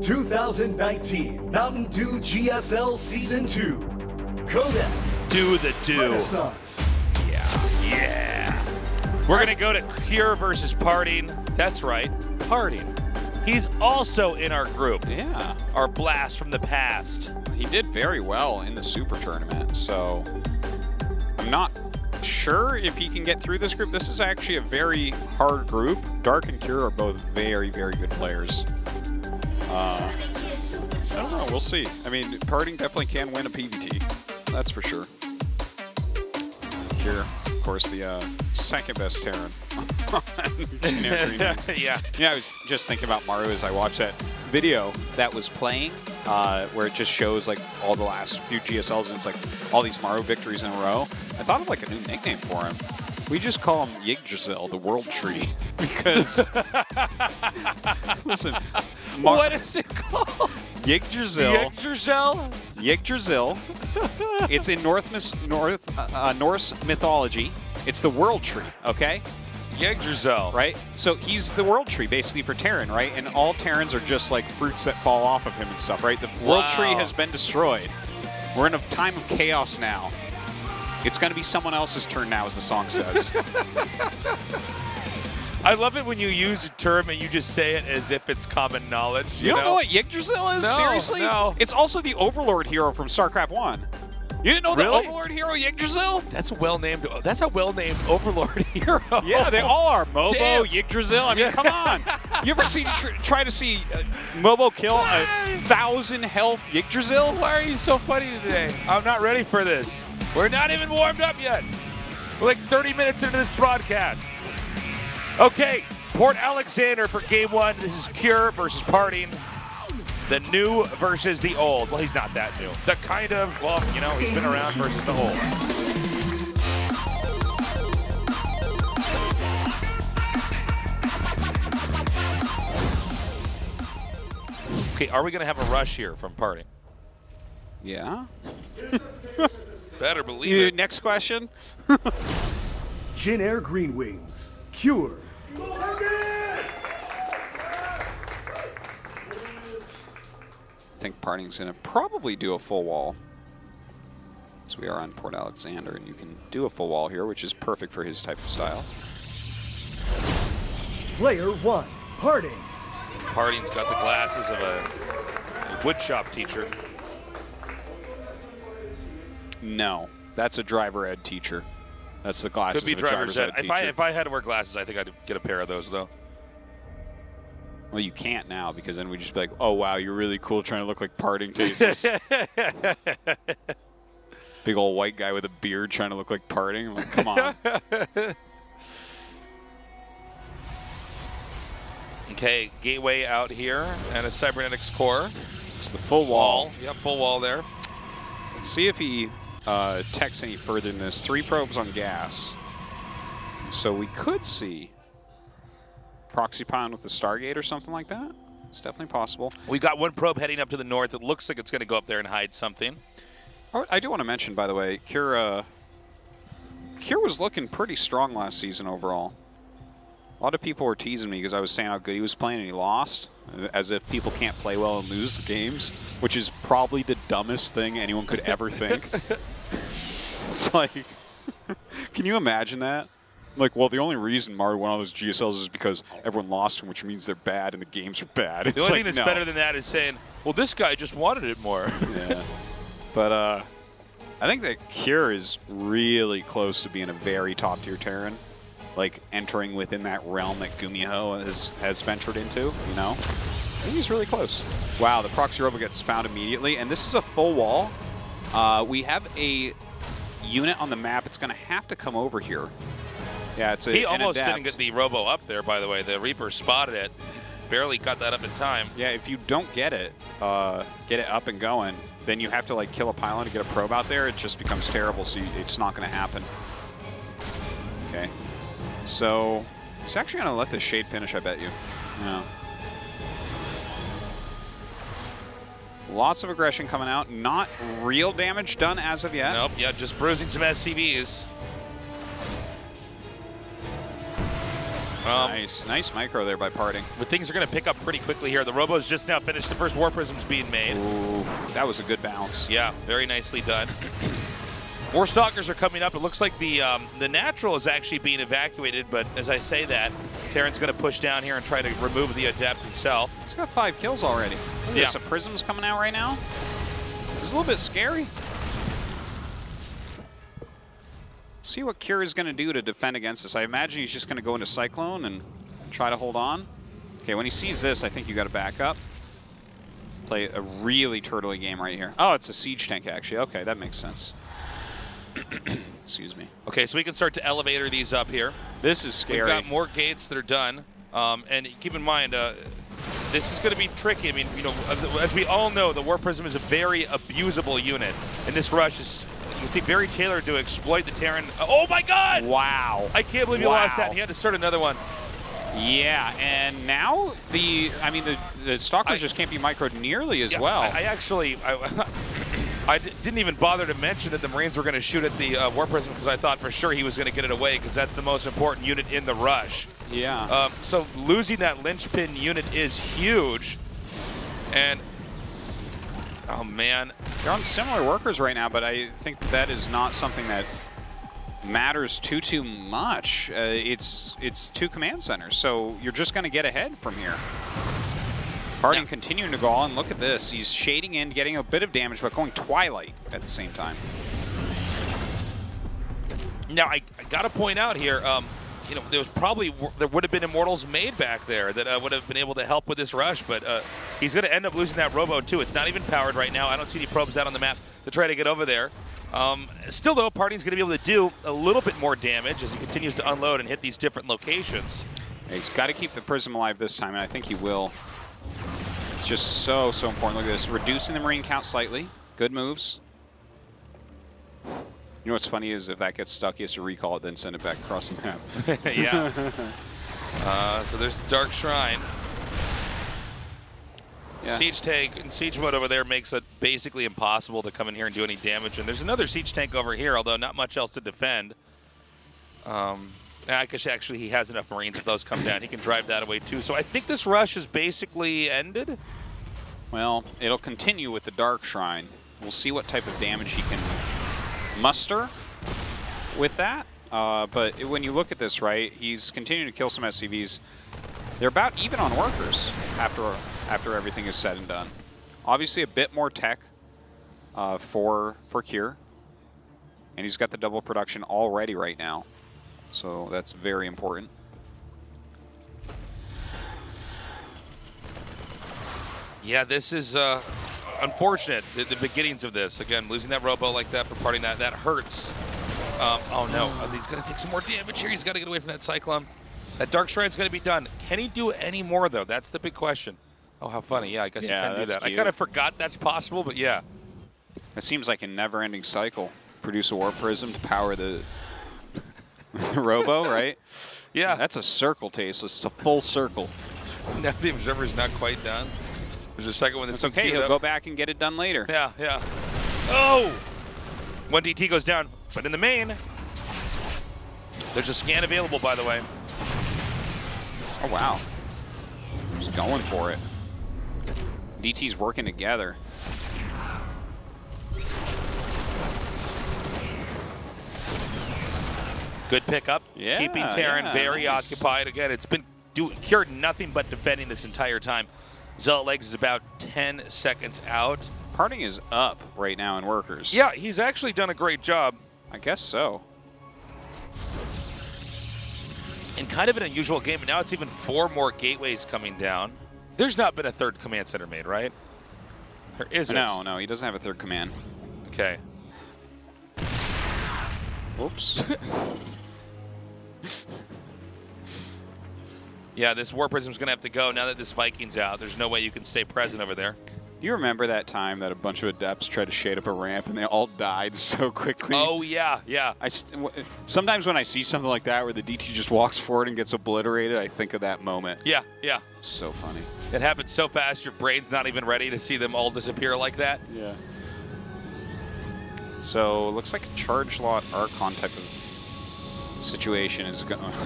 2019 Mountain Dew GSL Season 2. Codex. Do the do. Renaissance. Yeah. We're going to go to Cure versus PartinG. That's right, PartinG. He's also in our group. Yeah. Our blast from the past. He did very well in the Super Tournament, so I'm not sure if he can get through this group. This is actually a very hard group. Dark and Cure are both very, very good players. I don't know. We'll see. I mean, PartinG definitely can win a PVT. That's for sure. Cure, of course, the second best Terran. Yeah. Yeah, I was just thinking about Mario as I watched that video that was playing, where it just shows like all the last few GSLs, and it's like all these Mario victories in a row. I thought of like a new nickname for him. We just call him Yggdrasil, the World Tree, because listen, what is it called? Yggdrasil. Yggdrasil? Yggdrasil. It's in Norse mythology. It's the World Tree, okay? Yggdrasil. Right? So he's the World Tree, basically, for Terran, right? And all Terrans are just like fruits that fall off of him and stuff, right? The World Tree has been destroyed. We're in a time of chaos now. It's going to be someone else's turn now, as the song says. I love it when you use a term and you just say it as if it's common knowledge. You don't know what Yggdrasil is? No, Seriously? no. It's also the Overlord hero from StarCraft 1. You didn't know the Really? Overlord hero Yggdrasil? That's a well-named Overlord hero. Yeah, they all are. Mobo, Damn. Yggdrasil. I mean, come on. You ever try to see Mobo kill 1,000 health Yggdrasil? Why are you so funny today? I'm not ready for this. We're not even warmed up yet. We're like 30 minutes into this broadcast. Okay, Port Alexander for game one. This is Cure versus PartinG. The new versus the old. Well, he's not that new. The kind of, well, you know, he's been around versus the old. Okay, are we going to have a rush here from PartinG? Yeah. Better believe it. Next question. Jin Air Green Wings. Cure. I think PartinG's going to probably do a full wall. So we are on Port Alexander, and you can do a full wall here, which is perfect for his type of style. Player 1. PartinG. PartinG's got the glasses of a woodshop teacher. No, that's a driver ed teacher. That's the glasses Could be of a driver's ed teacher. If I had to wear glasses, I think I'd get a pair of those, though. Well, you can't now, because then we'd just be like, oh, wow, you're really cool trying to look like PartinG Tases. Big old white guy with a beard trying to look like PartinG. I'm like, come on. Okay, gateway out here and a cybernetics core. It's the full wall. Yep, full wall there. Let's see if he techs any further than this. 3 probes on gas. So we could see proxy pylon with the Stargate or something like that. It's definitely possible. We got one probe heading up to the north. It looks like it's going to go up there and hide something. Oh, I do want to mention, by the way, Cure was looking pretty strong last season overall. A lot of people were teasing me because I was saying how good he was playing and he lost, as if people can't play well and lose the games, which is probably the dumbest thing anyone could ever think. It's like, can you imagine that? Like, well, the only reason Mario won all those GSLs is because everyone lost them, which means they're bad and the games are bad. The only thing that's better than that is saying, well, this guy just wanted it more. Yeah. But I think that Cure is really close to being a very top-tier Terran. Like, entering within that realm that Gumiho has ventured into, you know? I think he's really close. Wow, the proxy robo gets found immediately, and this is a full wall. We have a unit on the map. It's going to have to come over here. Yeah, it's He almost didn't get the robo up there, by the way. The Reaper spotted it. Barely got that up in time. Yeah, if you don't get it up and going, then you have to, like, kill a pylon to get a probe out there. It just becomes terrible, so it's not going to happen. Okay. So, he's actually going to let the Shade finish, I bet you. Yeah. Lots of aggression coming out. Not real damage done as of yet. Nope, yeah, just bruising some SCVs. Nice micro there by PartinG. But things are going to pick up pretty quickly here. The Robo's just now finished. The first War Prism's being made. Ooh, that was a good bounce. Yeah, very nicely done. More Stalkers are coming up. It looks like the Natural is actually being evacuated, but as I say that, Terran's going to push down here and try to remove the Adept himself. He's got 5 kills already. Look at this, a Prism's coming out right now. It's a little bit scary. See what Cure is going to do to defend against this. I imagine he's just going to go into Cyclone and try to hold on. Okay, when he sees this, I think you got to back up. Play a really turtly game right here. Oh, it's a siege tank, actually. Okay, that makes sense. Excuse me. Okay, so we can start to elevator these up here. This is scary. We've got more gates that are done. And keep in mind, this is going to be tricky. I mean, you know, as we all know, the War Prism is a very abusable unit. And this rush is, you can see, very tailored to exploit the Terran. Oh my God! Wow. I can't believe he lost that. He had to start another one. Yeah, and now the Stalkers just can't be microed nearly as well. I didn't even bother to mention that the Marines were going to shoot at the War Prism because I thought for sure he was going to get it away because that's the most important unit in the rush. Yeah. So losing that linchpin unit is huge. And, oh man. They're on similar workers right now, but I think that is not something that matters too much. It's 2 command centers, so you're just going to get ahead from here. PartinG continuing to go on. Look at this. He's shading in, getting a bit of damage, but going Twilight at the same time. Now, I got to point out here, you know, there would have been Immortals made back there that would have been able to help with this rush, but he's going to end up losing that Robo too. It's not even powered right now. I don't see any probes out on the map to try to get over there. Still, though, PartinG's going to be able to do a little bit more damage as he continues to unload and hit these different locations. He's got to keep the Prism alive this time, and I think he will. It's just so important. Look at this. Reducing the Marine count slightly. Good moves. You know what's funny is if that gets stuck, he has to recall it, then send it back across the map. Yeah. So there's the Dark Shrine. Yeah. Siege tank in siege mode over there makes it basically impossible to come in here and do any damage. And there's another siege tank over here, although not much else to defend. I guess actually he has enough Marines. If those come down, he can drive that away too. So I think this rush is basically ended. Well, it'll continue with the Dark Shrine. We'll see what type of damage he can muster with that. But when you look at this, right, he's continuing to kill some SCVs. They're about even on workers after everything is said and done. Obviously a bit more tech for Cure. And he's got the double production already right now. So that's very important. Yeah, this is unfortunate, the beginnings of this. Again, losing that Robo like that for PartinG, that hurts. Oh no, he's going to take some more damage here. He's got to get away from that Cyclone. That Dark Shrine's going to be done. Can he do any more, though? That's the big question. Oh, how funny. Yeah, I guess he can do that. Cute. I kind of forgot that's possible, but yeah. It seems like a never-ending cycle. Produce a War Prism to power the Robo, right? Yeah. That's a circle, Taste. It's a full circle. Now the Observer's not quite done. There's a second one that's okay. He'll go back and get it done later. Yeah, yeah. Oh! 1 DT goes down, but in the main, there's a scan available, by the way. Oh, wow. Just going for it. DT's working together. Good pickup. Yeah, keeping Terran very nice. occupied. Again, it's been cured nothing but defending this entire time. Zealot Legs is about 10 seconds out. PartinG is up right now in workers. Yeah, he's actually done a great job. I guess so. In kind of an unusual game, but now it's even 4 more gateways coming down. There's not been a 3rd command center made, right? There isn't. No, he doesn't have a 3rd command. Okay. Whoops. Yeah, this War Prism's going to have to go now that this Viking's out. There's no way you can stay present over there. Do you remember that time that a bunch of Adepts tried to shade up a ramp and they all died so quickly? Oh, yeah, yeah. Sometimes when I see something like that where the DT just walks forward and gets obliterated, I think of that moment. Yeah, yeah. So funny. It happens so fast, your brain's not even ready to see them all disappear like that. Yeah. So, looks like a charge lot Archon type of situation is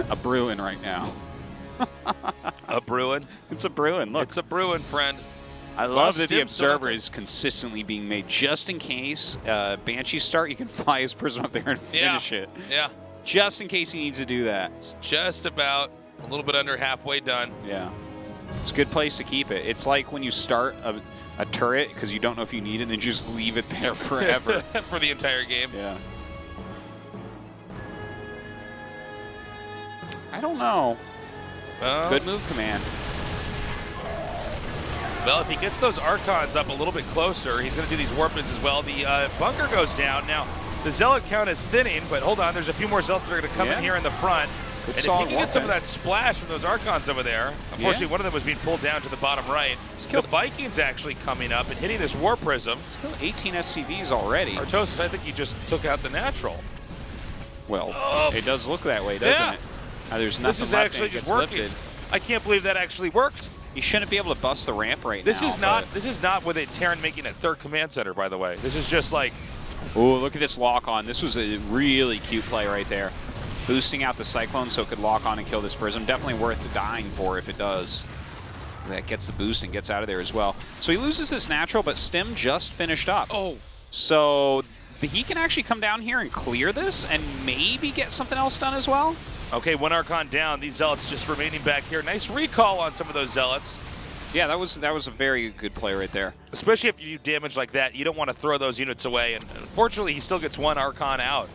a brewing right now. A Bruin. It's a Bruin. Look. It's a Bruin, friend. I love that the Observer is consistently being made just in case Banshees start. You can fly his Prism up there and finish it. Yeah. Just in case he needs to do that. It's just about a little bit under halfway done. Yeah. It's a good place to keep it. It's like when you start a turret because you don't know if you need it and then just leave it there forever. For the entire game. Yeah. I don't know. Good move, Command. Well, if he gets those Archons up a little bit closer, he's going to do these Warpins as well. The bunker goes down. Now, the Zealot count is thinning, but hold on, there's a few more Zealots that are going to come in here in the front. Good, and if he can get some of that splash from those Archons over there, unfortunately one of them was being pulled down to the bottom right. The Vikings actually coming up and hitting this War Prism. He's killed 18 SCVs already. Artosis, I think he just took out the natural. Well, it does look that way, doesn't it? There's nothing this is left actually just working. Lifted. I can't believe that actually worked. You shouldn't be able to bust the ramp right this now. This is not with a Terran making a third command center, by the way. This is just like... Ooh, look at this lock on. This was a really cute play right there. Boosting out the Cyclone so it could lock on and kill this Prism. Definitely worth the dying for if it does. That gets the boost and gets out of there as well. So he loses this natural, but Stim just finished up. Oh. So he can actually come down here and clear this and maybe get something else done as well. Okay, one Archon down. These Zealots just remaining back here. Nice recall on some of those Zealots. Yeah, that was a very good play right there. Especially if you do damage like that, you don't want to throw those units away. And unfortunately, he still gets one Archon out.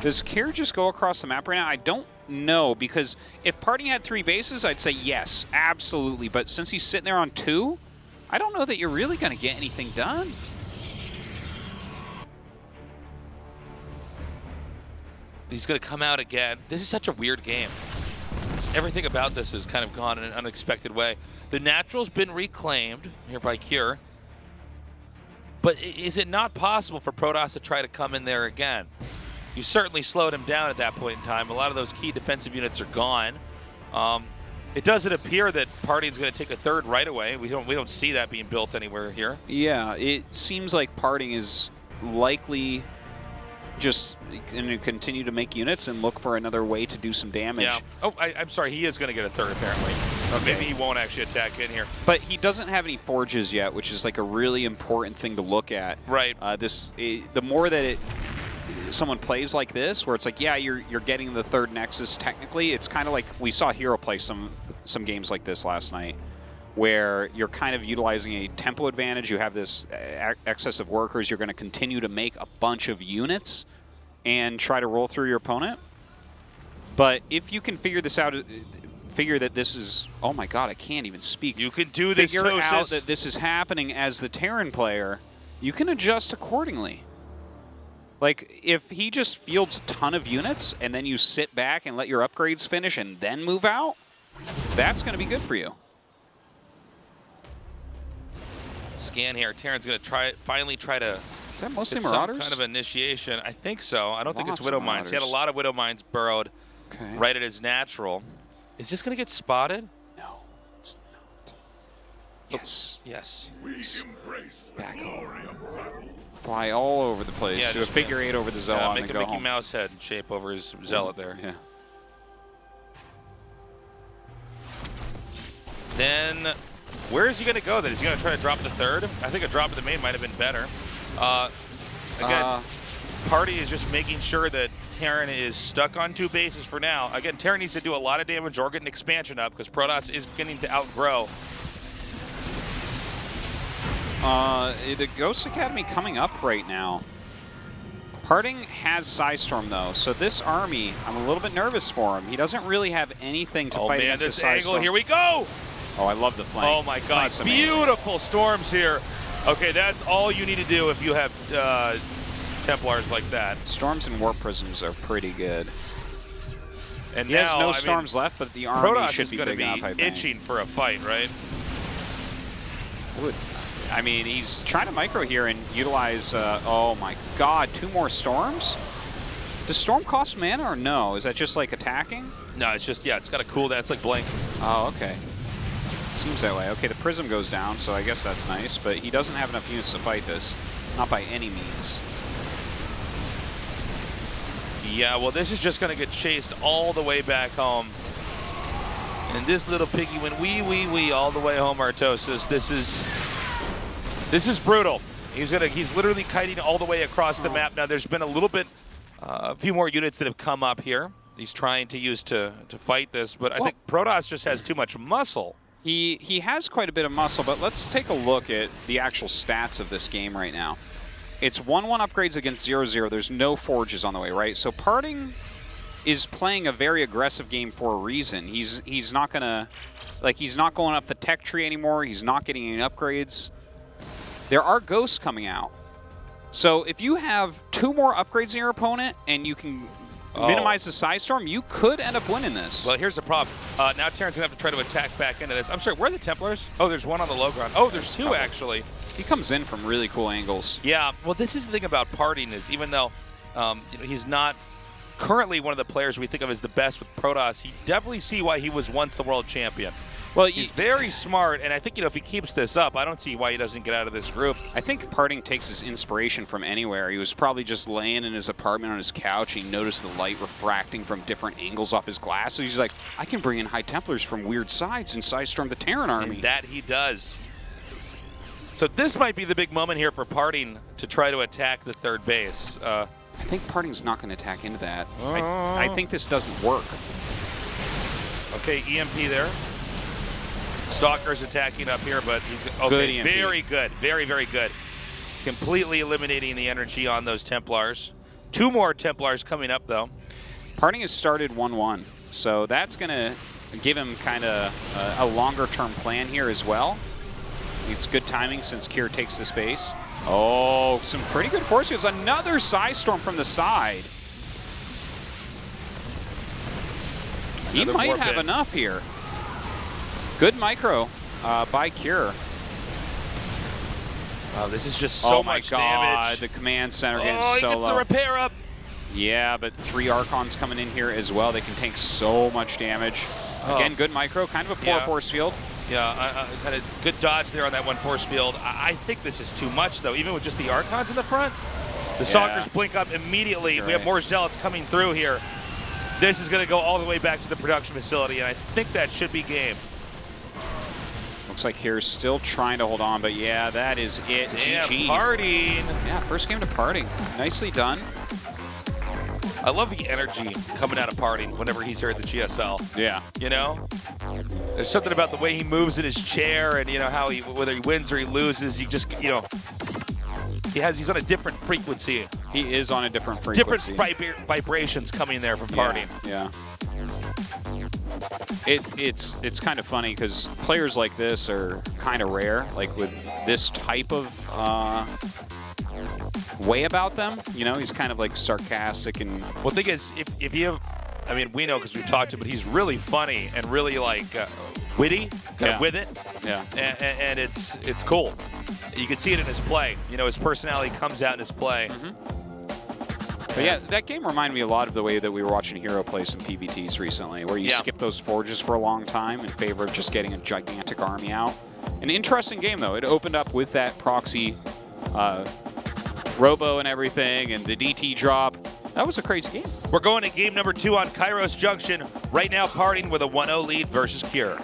Does Kier just go across the map right now? I don't know, because if PartinG had 3 bases, I'd say yes, absolutely. But since he's sitting there on 2, I don't know that you're really going to get anything done. He's going to come out again. This is such a weird game. Everything about this has kind of gone in an unexpected way. The natural's been reclaimed here by Kier. But is it not possible for Protoss to try to come in there again? You certainly slowed him down at that point in time. A lot of those key defensive units are gone. It doesn't appear that PartinG's going to take a third right away. We don't see that being built anywhere here. Yeah, it seems like PartinG is likely just going to continue to make units and look for another way to do some damage. Yeah. Oh, I'm sorry. He is going to get a third, apparently. Okay. Maybe he won't actually attack in here. But he doesn't have any forges yet, which is like a really important thing to look at. Right. The more that someone plays like this, where it's like, yeah, you're getting the third Nexus technically, it's kind of like we saw Hero play some games like this last night, where you're kind of utilizing a tempo advantage. You have this excess of workers. You're going to continue to make a bunch of units and try to roll through your opponent. But if you can figure this out, figure that this is, oh my god, I can't even speak. You can do this, figure out that this is happening as the Terran player, you can adjust accordingly. Like, if he just fields a ton of units and then you sit back and let your upgrades finish and then move out, that's going to be good for you. Scan here. Terran's going to finally try to... Is that mostly some Marauders? kind of initiation. I think so. I don't think it's Widow Mines. He had a lot of Widow Mines burrowed right at his natural. Is this going to get spotted? No, it's not. Yes. Yes. We embrace Back the glory of battle. Fly all over the place. Yeah, do a figure 8 over the Zealot make and a go Mickey home. Mouse head shape over his Zealot there. Yeah. Then, where is he going to go then? Is he going to try to drop the third? I think a drop of the main might have been better. Again, Party is just making sure that Terran is stuck on 2 bases for now. Again, Terran needs to do a lot of damage or get an expansion up because Protoss is beginning to outgrow. The Ghost Academy coming up right now. PartinG has Psystorm though, so this army, I'm a little bit nervous for him. He doesn't really have anything to fight against this the angle, Psystorm. here we go! Oh, I love the flank. Oh my god, Flank's amazing. beautiful storms here. Okay, that's all you need to do if you have Templars like that. Storms and Warp Prisms are pretty good. And he now, has no storms left, but the army Protoss should is be going to big enough, I be think. itching for a fight, right? I mean, he's trying to micro here and utilize, oh my god, 2 more storms? Does storm cost mana or no? Is that just like attacking? No, it's just, yeah, it's got a cooldown. It's like blink. Oh, okay. Seems that way. Okay, the Prism goes down, so I guess that's nice, but he doesn't have enough units to fight this. Not by any means. Yeah, well, this is just going to get chased all the way back home. And this little piggy went wee all the way home, Artosis. This is brutal. He's literally kiting all the way across the map. Now there's been a few more units that have come up here. He's trying to use to fight this, but I think Protoss just has too much muscle. He has quite a bit of muscle, but let's take a look at the actual stats of this game right now. It's 1-1 upgrades against 0-0. There's no forges on the way, right? So PartinG is playing a very aggressive game for a reason. He's not gonna, like, he's not going up the tech tree anymore. He's not getting any upgrades. There are ghosts coming out. So if you have 2 more upgrades in your opponent and you can minimize the side storm, you could end up winning this. Well, here's the problem. Now Terran's going to have to try to attack back into this. I'm sorry, where are the Templars? Oh, there's one on the low ground. Oh, there's 2, actually. He comes in from really cool angles. Yeah, well, this is the thing about PartinG is even though he's not currently one of the players we think of as the best with Protoss, you definitely see why he was once the world champion. Well, he's very smart, and I think if he keeps this up, I don't see why he doesn't get out of this group. I think PartinG takes his inspiration from anywhere. He was probably just laying in his apartment on his couch. He noticed the light refracting from different angles off his glass. So he's like, I can bring in High Templars from weird sides and sidestorm the Terran army. And that he does. So this might be the big moment here for PartinG to try to attack the third base. I think PartinG's not going to attack into that. I think this doesn't work. Okay, EMP there. Stalker's attacking up here, but he's okay. Good very good, very good. Completely eliminating the energy on those Templars. 2 more Templars coming up though. PartinG has started 1-1, so that's going to give him kind of a longer-term plan here as well. It's good timing since Kier takes the space. Oh, some pretty good force fields. Another side storm from the side. He might have enough here. Good micro by Kier. Wow, this is just so much damage. The command center getting so low. He gets the repair up. Yeah, but 3 Archons coming in here as well. They can tank so much damage. Again, good micro, kind of a poor force field. Yeah, kind of good dodge there on that one force field. I think this is too much, though, even with just the Archons in the front. The Stalkers blink up immediately. We have more Zealots coming through here. This is going to go all the way back to the production facility, and I think that should be game. Looks like Kier's still trying to hold on, but yeah, that is it. Damn, GG. PartinG. Yeah, first game to PartinG. Nicely done. I love the energy coming out of PartinG whenever he's here at the GSL. Yeah. You know? There's something about the way he moves in his chair and, you know, how whether he wins or he loses, you just, you know, he's on a different frequency. He is on a different frequency. Different vibrations coming there from PartinG. Yeah. It's kind of funny because players like this are kind of rare, like with this type of way about them. You know, he's kind of like sarcastic and... Well, the thing is, if you have... I mean, we know because we've talked to him, but he's really funny and really, like, witty, kind of with it. Yeah. And it's cool. You can see it in his play. You know, his personality comes out in his play. But yeah, that game reminded me a lot of the way that we were watching Hero play some PVTs recently, where you skip those forges for a long time in favor of just getting a gigantic army out. An interesting game, though. It opened up with that proxy robo and everything, and the DT drop. That was a crazy game. We're going to game number 2 on Kairos Junction. Right now, PartinG with a 1-0 lead versus Kier.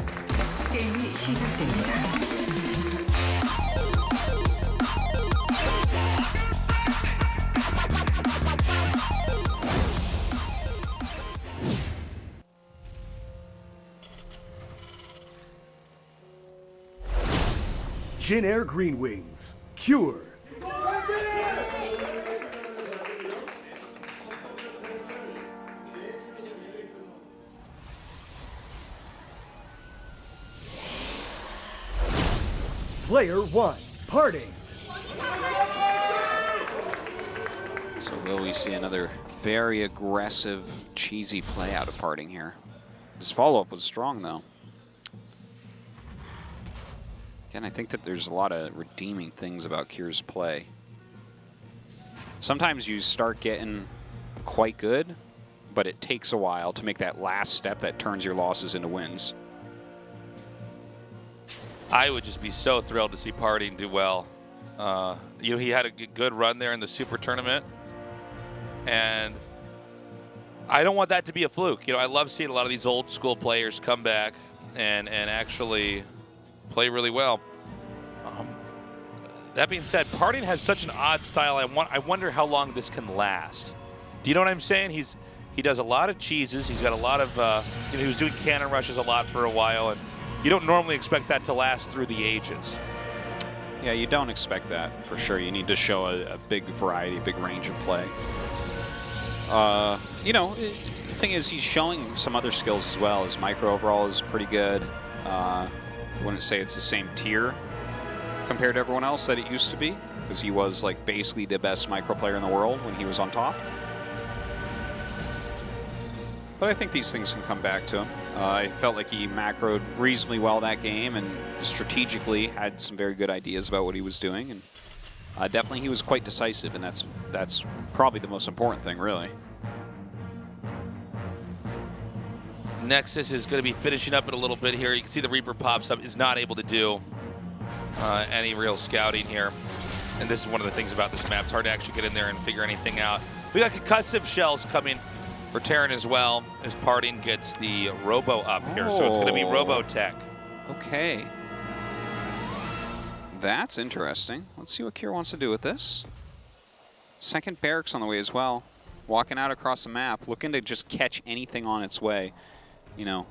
Jin Air Green Wings, Cure. Player 1, PartinG. So will we see another very aggressive, cheesy play out of PartinG here? His follow-up was strong, though. Again, I think that there's a lot of redeeming things about Kier's play. Sometimes you start getting quite good, but it takes a while to make that last step that turns your losses into wins. I would just be so thrilled to see PartinG do well. You know, he had a good run there in the Super Tournament, and I don't want that to be a fluke. You know, I love seeing a lot of these old school players come back. and actually play really well. That being said, PartinG has such an odd style. I wonder how long this can last. Do you know what I'm saying? He does a lot of cheeses. He's got a lot of, he was doing cannon rushes a lot for a while, and you don't normally expect that to last through the ages. Yeah, you don't expect that for sure. You need to show a big variety, a big range of play. You know, the thing is, he's showing some other skills as well. His micro overall is pretty good. I wouldn't say it's the same tier compared to everyone else that it used to be, because he was like basically the best micro player in the world when he was on top. But I think these things can come back to him. I felt like he macroed reasonably well that game and strategically had some very good ideas about what he was doing. And definitely he was quite decisive, and that's probably the most important thing, really. Nexus is going to be finishing up in a little bit here. You can see the Reaper pops up, is not able to do any real scouting here. And this is one of the things about this map. It's hard to actually get in there and figure anything out. We got concussive shells coming for Terran as well, as PartinG gets the Robo up here. So it's going to be Robo Tech. Okay. That's interesting. Let's see what Kier wants to do with this. Second barracks on the way as well. Walking out across the map, looking to just catch anything on its way. You know,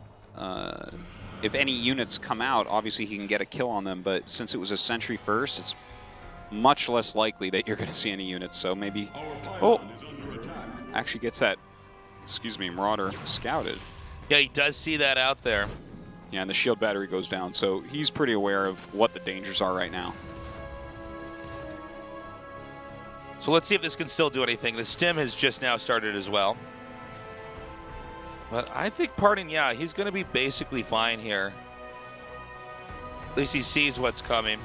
if any units come out, obviously he can get a kill on them, but since it was a sentry first, it's much less likely that you're going to see any units, so maybe... Oh! Actually gets that, excuse me, Marauder scouted. Yeah, he does see that out there. Yeah, and the shield battery goes down, so he's pretty aware of what the dangers are right now. So let's see if this can still do anything. The stim has just now started as well. But I think PartinG, yeah, he's going to be basically fine here. At least he sees what's coming.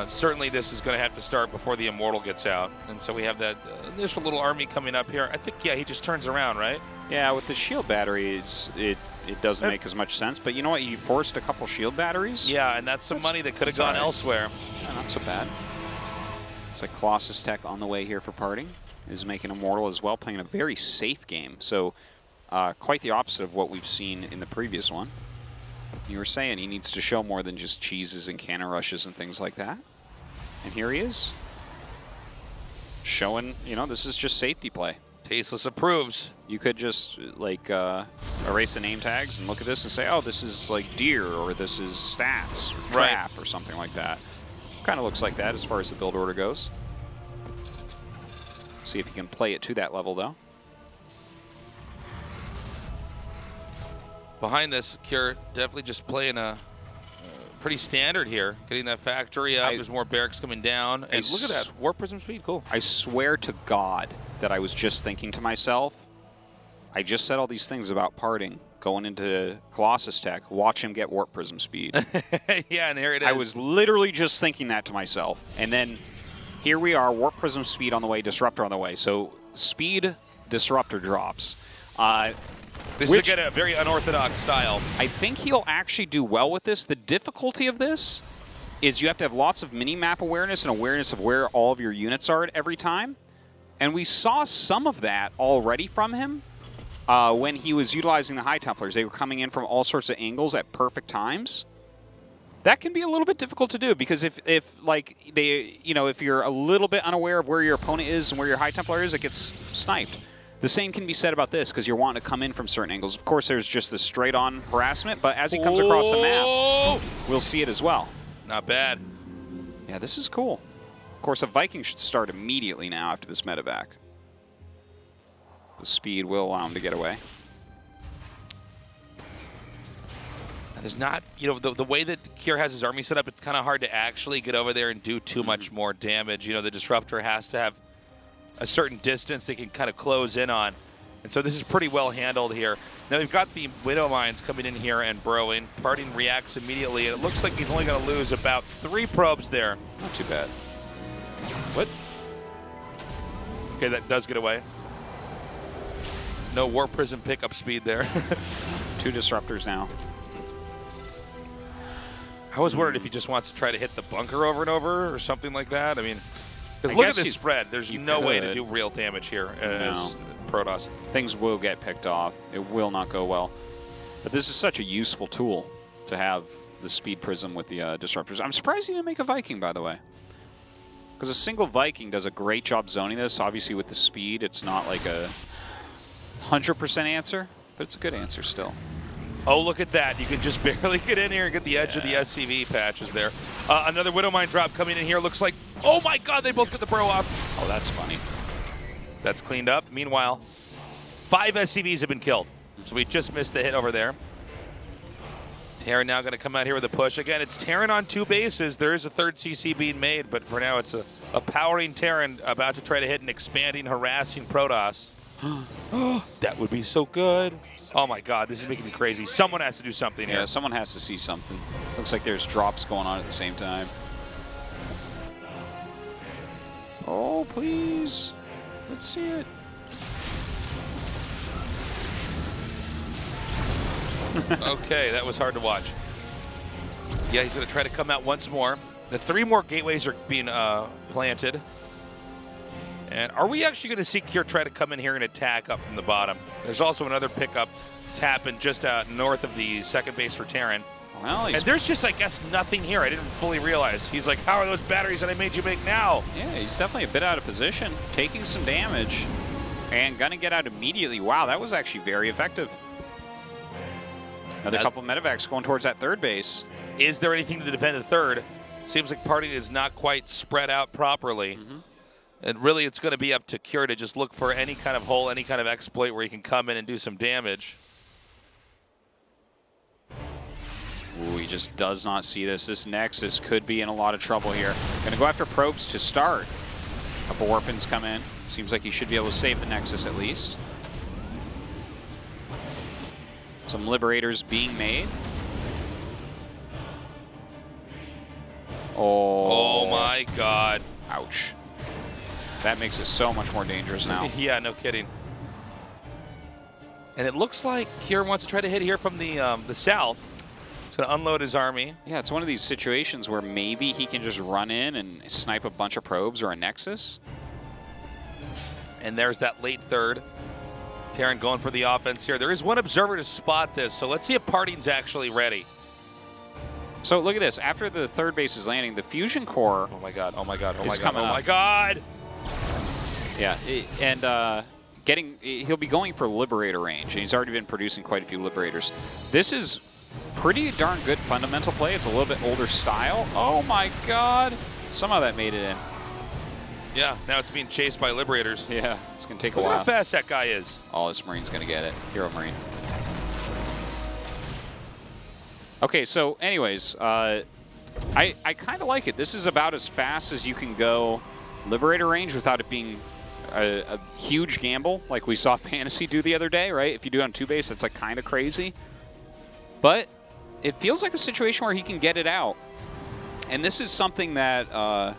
Certainly this is going to have to start before the Immortal gets out. And so we have that initial little army coming up here. I think, yeah, he just turns around, right? Yeah, with the shield batteries, it doesn't make as much sense. But you know what? You forced a couple shield batteries. Yeah, and that's some money that could have gone elsewhere. Yeah, not so bad. It's like Colossus Tech on the way here for PartinG. Is making Immortal as well, playing a very safe game. So quite the opposite of what we've seen in the previous one. You were saying he needs to show more than just cheeses and cannon rushes and things like that. And here he is. Showing, you know, this is just safety play. Tasteless approves. You could just, like, erase the name tags and look at this and say, oh, this is, like, deer, or this is stats, or trap, or something like that. Kind of looks like that as far as the build order goes. See if you can play it to that level, though. Behind this, Kier definitely just playing a pretty standard here. Getting that factory up, there's more barracks coming down. And look at that, Warp Prism speed, cool. I swear to God that I was just thinking to myself, I just said all these things about PartinG going into Colossus Tech, watch him get Warp Prism speed. Yeah, and there it is. I was literally just thinking that to myself. And then here we are, Warp Prism speed on the way, Disruptor on the way. So speed, Disruptor drops. This is again a very unorthodox style. I think he'll actually do well with this. The difficulty of this is you have to have lots of mini-map awareness and awareness of where all of your units are at every time. And we saw some of that already from him when he was utilizing the High Templars. They were coming in from all sorts of angles at perfect times. That can be a little bit difficult to do because if you're a little bit unaware of where your opponent is and where your High Templar is, it gets sniped. The same can be said about this because you're wanting to come in from certain angles. Of course, there's just the straight-on harassment, but as he comes across the map, we'll see it as well. Not bad. Yeah, this is cool. Of course, a Viking should start immediately now after this medevac. The speed will allow him to get away. There's not, you know, the way that Kier has his army set up, it's kind of hard to actually get over there and do too much more damage. You know, the Disruptor has to have a certain distance they can kind of close in on. And so this is pretty well handled here. Now we've got the Widow Mines coming in here and broing. PartinG reacts immediately, and it looks like he's only going to lose about 3 probes there. Not too bad. What? Okay, that does get away. No Warp Prism pickup speed there. 2 Disruptors now. I was wondering if he just wants to try to hit the bunker over and over or something like that. I mean, because look at this spread. There's no way to do real damage here as Protoss. Things will get picked off. It will not go well. But this is such a useful tool to have the speed prism with the disruptors. I'm surprised he didn't make a Viking, by the way. Because a single Viking does a great job zoning this. Obviously, with the speed, it's not like a 100% answer, but it's a good answer still. Oh, look at that. You can just barely get in here and get the edge of the SCV patches there. Another Widowmine drop coming in here. Looks like, oh my god, they both get the bro off. Oh, that's funny. That's cleaned up. Meanwhile, 5 SCVs have been killed. So we just missed the hit over there. Terran now going to come out here with a push. Again, it's Terran on 2 bases. There is a third CC being made, but for now it's a powering Terran about to try to hit an expanding, harassing Protoss. That would be so good. Oh my god, this is making me crazy. Someone has to do something here. Yeah, someone has to see something. Looks like there's drops going on at the same time. Oh, please. Let's see it. Okay, that was hard to watch. Yeah, he's going to try to come out once more. The 3 more gateways are being planted. And are we actually going to see Kier try to come in here and attack up from the bottom? There's also another pickup that's happened just north of the second base for Terran. Well, and there's just, I guess, nothing here. I didn't fully realize. He's like, how are those batteries that I made you make now? Yeah, he's definitely a bit out of position, taking some damage, and going to get out immediately. Wow, that was actually very effective. Another couple medevacs going towards that third base. Is there anything to defend the third? Seems like PartinG is not quite spread out properly. And really, it's going to be up to Kier to just look for any kind of hole, any kind of exploit where he can come in and do some damage. Ooh, he just does not see this. This Nexus could be in a lot of trouble here. Going to go after probes to start. A couple Warpins come in. Seems like he should be able to save the Nexus at least. Some Liberators being made. Oh my god. Ouch. That makes it so much more dangerous now. Yeah, no kidding. And it looks like Kier wants to try to hit here from the south. He's going to unload his army. Yeah, it's one of these situations where maybe he can just run in and snipe a bunch of probes or a Nexus. And there's that late third. Terran going for the offense here. There is one observer to spot this, so let's see if PartinG's actually ready. So look at this. After the third base is landing, the fusion core. Oh my god! Oh my god! Oh my god! Coming oh up. My god! Yeah, and he'll be going for Liberator range, and he's already been producing quite a few Liberators. This is pretty darn good fundamental play. It's a little bit older style. Oh my god! Somehow that made it in. Yeah, now it's being chased by Liberators. Yeah, it's going to take a Look while. how fast that guy is. Oh, this Marine's going to get it. Hero Marine. Okay, so anyways, I kind of like it. This is about as fast as you can go Liberator range without it being a huge gamble like we saw Fantasy do the other day, right? If you do it on 2 base, it's like kind of crazy. But it feels like a situation where he can get it out. And this is something that I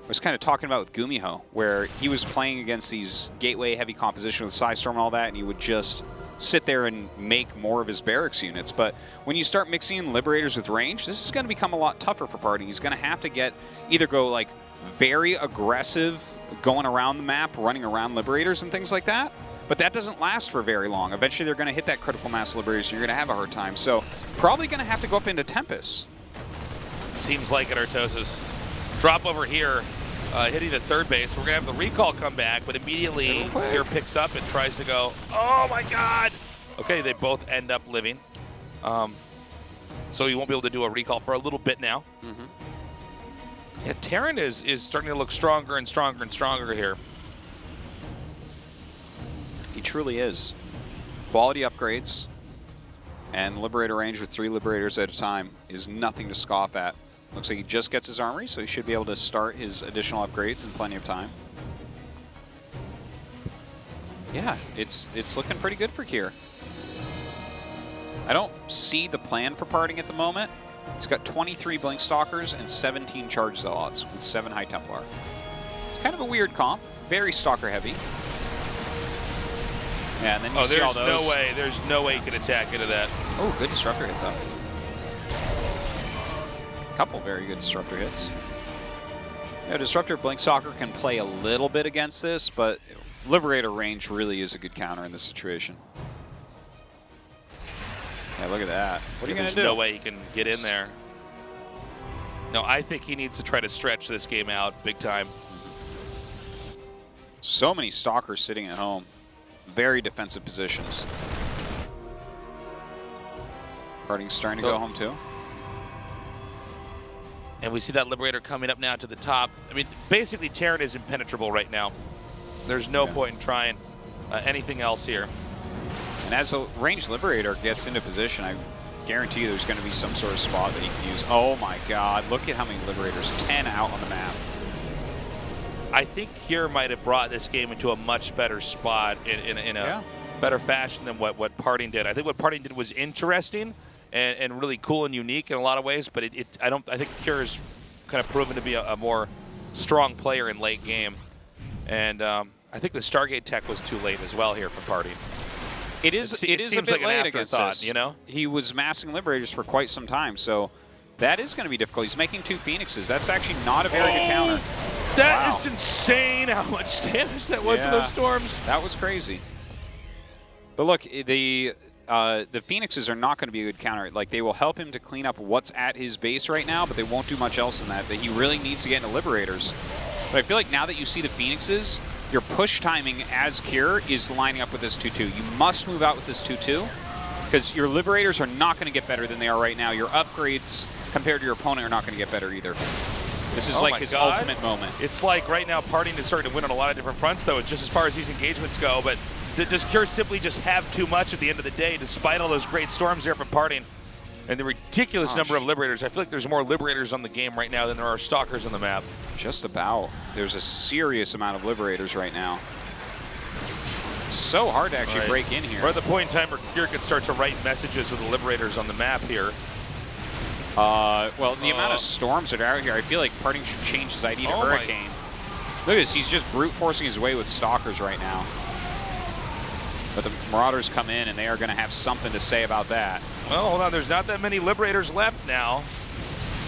was kind of talking about with Gumiho, where he was playing against these gateway heavy composition with Psystorm and all that, and he would just sit there and make more of his barracks units. But when you start mixing in Liberators with range, this is going to become a lot tougher for PartinG. He's going to have to either go like very aggressive, going around the map, running around Liberators and things like that. But that doesn't last for very long. Eventually they're going to hit that critical mass Liberators, and you're going to have a hard time. So probably going to have to go up into Tempest. Seems like it, Artosis. Drop over here, hitting the third base. We're going to have the recall come back, but immediately here picks up and tries to go, oh my god! Okay, they both end up living. So he won't be able to do a recall for a little bit now. Yeah, Terran is starting to look stronger and stronger and stronger here. He truly is. Quality upgrades and Liberator range with 3 Liberators at a time is nothing to scoff at. Looks like he just gets his armory, so he should be able to start his additional upgrades in plenty of time. Yeah, it's looking pretty good for Kier. I don't see the plan for PartinG at the moment. He's got 23 Blink Stalkers and 17 Charge Zealots with 7 High Templar. It's kind of a weird comp, very Stalker heavy. Yeah, and then you see all those. There's no way he could attack into that. Oh, good Disruptor hit though. Couple very good Disruptor hits. Yeah, Disruptor Blink Stalker can play a little bit against this, but Liberator range really is a good counter in this situation. Yeah, look at that. What are you going to do? There's no way he can get in there. No, I think he needs to try to stretch this game out big time. So many stalkers sitting at home. Very defensive positions. PartinG's starting to go home too. And we see that Liberator coming up now to the top. I mean, basically, Terran is impenetrable right now. There's no point in trying anything else here. And as a ranged Liberator gets into position, I guarantee you there's going to be some sort of spot that he can use. Oh my god, look at how many Liberators. 10 out on the map. I think Cure might have brought this game into a much better spot in a better fashion than what PartinG did. I think what PartinG did was interesting and really cool and unique in a lot of ways, but I think Cure is kind of proven to be a more strong player in late game. And I think the Stargate tech was too late as well here for PartinG. It is a bit like late against us. You know? He was massing Liberators for quite some time, so that is going to be difficult. He's making 2 Phoenixes. That's actually not a very good counter. That is insane how much damage that was for those storms. That was crazy. But look, the Phoenixes are not going to be a good counter. Like, they will help him to clean up what's at his base right now, but they won't do much else in that. That he really needs to get into Liberators. But I feel like now that you see the Phoenixes, your push timing as Cure is lining up with this 2-2. You must move out with this 2-2 because your Liberators are not going to get better than they are right now. Your upgrades compared to your opponent are not going to get better either. This is like his ultimate moment. It's like right now PartinG is starting to win on a lot of different fronts, though, just as far as these engagements go. But does Cure simply just have too much at the end of the day, despite all those great storms there from PartinG and the ridiculous number of Liberators? I feel like there's more Liberators on the game right now than there are Stalkers on the map. Just about. There's a serious amount of Liberators right now. So hard to actually break in here. We're at the point in time where Cure could start to write messages with the Liberators on the map here. Well, the amount of storms that are out here, I feel like PartinG should change his ID to Hurricane. Look at this, he's just brute forcing his way with Stalkers right now. But the Marauders come in and they are going to have something to say about that. Well, hold on, there's not that many Liberators left now.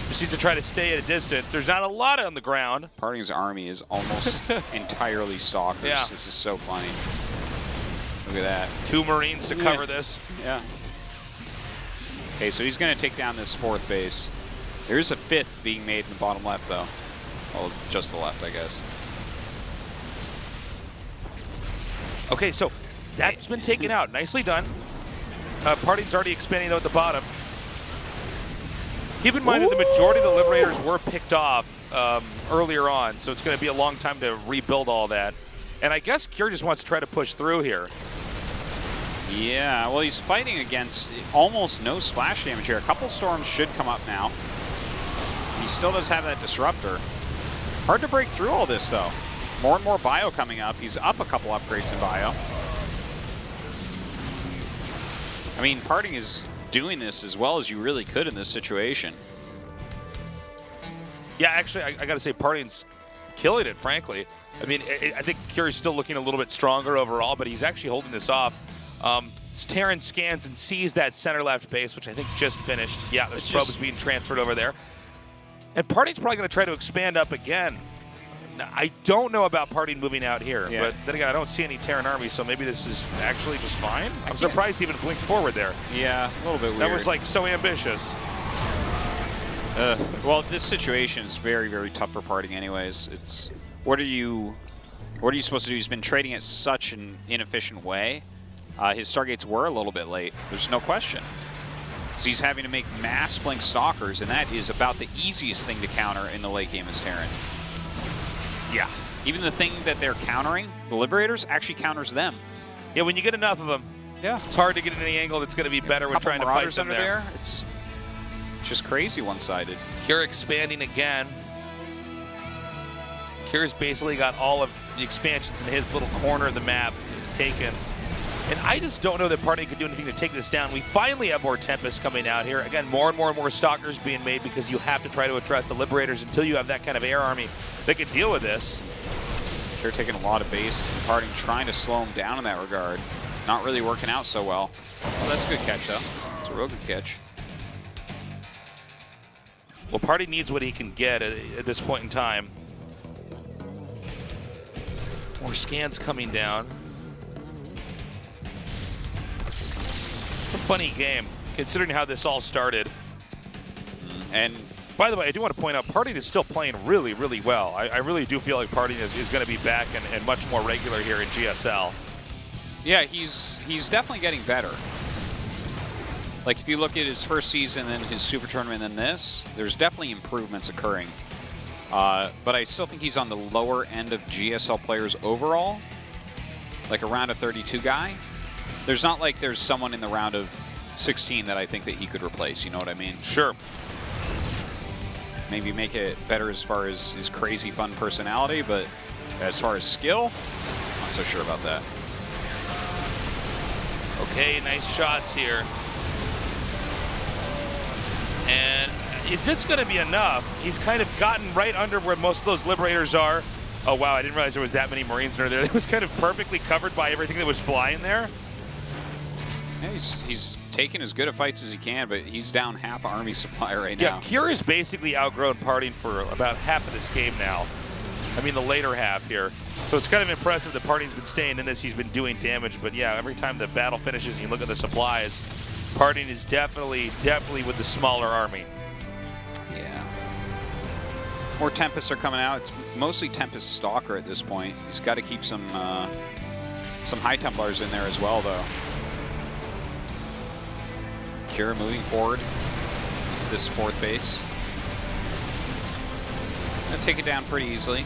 Just needs to try to stay at a distance. There's not a lot on the ground. PartinG's army is almost entirely Stalkers. Yeah. This is so funny. Look at that. 2 Marines to cover this. Yeah. Okay, so he's going to take down this 4th base. There's a 5th being made in the bottom left, though. Well, just the left, I guess. Okay, so that's been taken out. Nicely done. PartinG's already expanding, though, at the bottom. Keep in mind that the majority of the Liberators were picked off earlier on, so it's going to be a long time to rebuild all that. And I guess Cure just wants to try to push through here. Yeah, well, he's fighting against almost no splash damage here. A couple storms should come up now. He still does have that disruptor. Hard to break through all this, though. More and more bio coming up. He's up a couple upgrades in bio. I mean, PartinG is doing this as well as you really could in this situation. Yeah, actually, I got to say, PartinG's killing it, frankly. I mean, I think Cure is still looking a little bit stronger overall, but he's actually holding this off. Terran scans and sees that center-left base, which I think just finished. Yeah, there's probes being transferred over there. And PartinG's probably going to try to expand up again. Now, I don't know about PartinG moving out here, but then again, I don't see any Terran armies, so maybe this is actually just fine. I'm surprised he even blinked forward there. Yeah, a little bit weird. That was like so ambitious. Well, this situation is very, very tough for PartinG anyways. It's what are you supposed to do? He's been trading at such an inefficient way. His Stargates were a little bit late. There's no question. So he's having to make mass blink Stalkers, and that is about the easiest thing to counter in the late game as Terran. Yeah. Even the thing that they're countering, the Liberators, actually counters them. Yeah, when you get enough of them, it's hard to get in any angle that's going to be better when trying to fight them there. It's just crazy one-sided. Cure expanding again. Cure's basically got all of the expansions in his little corner of the map taken. And I just don't know that PartinG could do anything to take this down. We finally have more Tempest coming out here. Again, more and more Stalkers being made because you have to try to address the Liberators until you have that kind of air army that can deal with this. They're taking a lot of bases and PartinG trying to slow him down in that regard. Not really working out so well. Well, that's a good catch, though. It's a real good catch. Well, PartinG needs what he can get at this point in time. More scans coming down. It's a funny game. considering how this all started. And by the way, I do want to point out, PartinG is still playing really, really well. I really do feel like PartinG is going to be back and much more regular here in GSL. yeah, he's definitely getting better. Like, if you look at his first season and his Super Tournament and this, there's definitely improvements occurring. But I still think he's on the lower end of GSL players overall, like a round of 32 guy. There's not like there's someone in the round of 16 that I think that he could replace, you know what I mean? Sure. Maybe make it better as far as his crazy fun personality, but as far as skill, not so sure about that. Okay, nice shots here. And is this going to be enough? He's kind of gotten right under where most of those Liberators are. Oh, wow, I didn't realize there was that many Marines under there. It was kind of perfectly covered by everything that was flying there. Yeah, he's taking as good a fights as he can, but he's down half army supply right now. Yeah, Cure has basically outgrown PartinG for about half of this game now. I mean, the later half here. So it's kind of impressive that PartinG's been staying in this. He's been doing damage, but yeah, every time the battle finishes and you look at the supplies, PartinG is definitely with the smaller army. Yeah. More Tempests are coming out. It's mostly Tempest Stalker at this point. He's got to keep some High Templars in there as well, though. Cure moving forward to this fourth base. Gonna take it down pretty easily.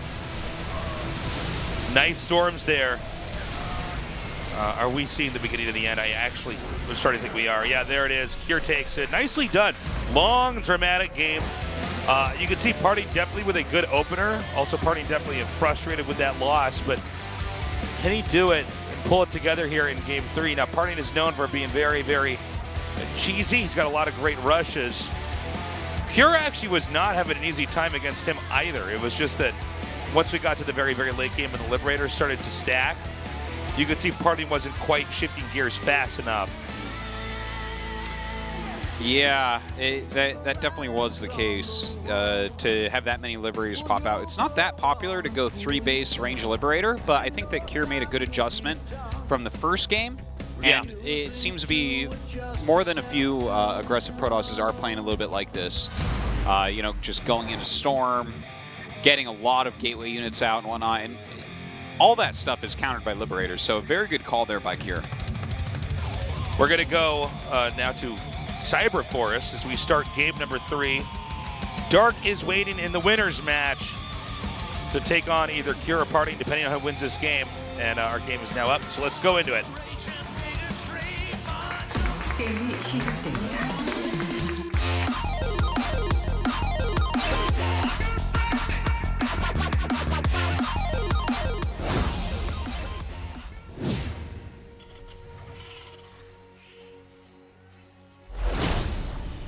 Nice storms there. Are we seeing the beginning of the end? I actually was starting to think we are. Yeah, there it is. Cure takes it. Nicely done. Long, dramatic game. You can see PartinG definitely with a good opener. Also, PartinG definitely frustrated with that loss, but can he do it and pull it together here in Game 3? Now, PartinG is known for being very, very cheesy. He's got a lot of great rushes. Cure actually was not having an easy time against him either. It was just that once we got to the very, very late game and the Liberators started to stack, you could see PartinG wasn't quite shifting gears fast enough. Yeah, that definitely was the case. To have that many Liberators pop out. It's not that popular to go 3-base range Liberator, but I think that Cure made a good adjustment from the first game. Yeah. And it seems to be more than a few aggressive Protosses are playing a little bit like this. You know, just going into Storm, getting a lot of gateway units out and whatnot, and all that stuff is countered by Liberators. So a very good call there by Cure. We're going to go now to Cyber Forest as we start game number 3. Dark is waiting in the winner's match to take on either Cure or PartinG, depending on who wins this game. And our game is now up, so let's go into it. 게임이 시작됩니다.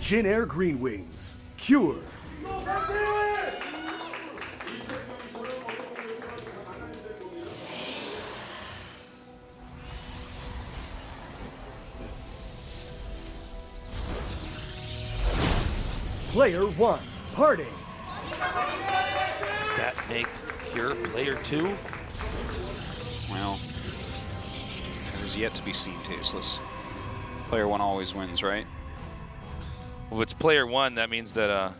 Jin Air Green Wings, Cure. Player 1, PartinG. Does that make Cure player 2? Well, that is yet to be seen, Tasteless. Player 1 always wins, right? Well, if it's player 1, that means that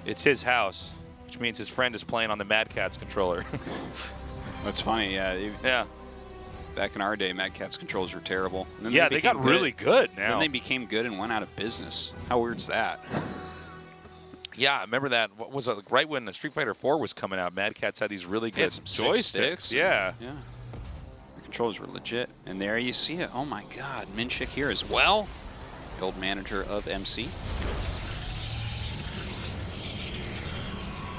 it's his house, which means his friend is playing on the Mad Catz controller. That's funny, yeah. Yeah. Back in our day, Mad Catz controllers were terrible. And then Yeah, they got really good now. Then they became good and went out of business. How weird's that? Yeah, I remember that. What was it, like right when the Street Fighter 4 was coming out, Mad Catz had these really good joysticks. Yeah. Yeah. The controllers were legit. And there you see it. Oh my god, Minchik here as well. The old manager of MC.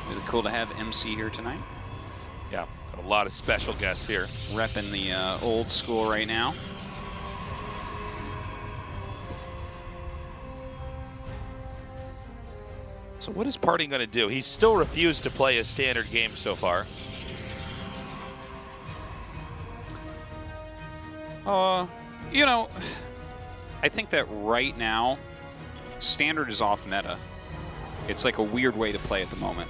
Really cool to have MC here tonight. Yeah, got a lot of special guests here. Repping the old school right now. So what is PartinG going to do? He's still refused to play a standard game so far. You know, I think that right now, standard is off meta. It's like a weird way to play at the moment.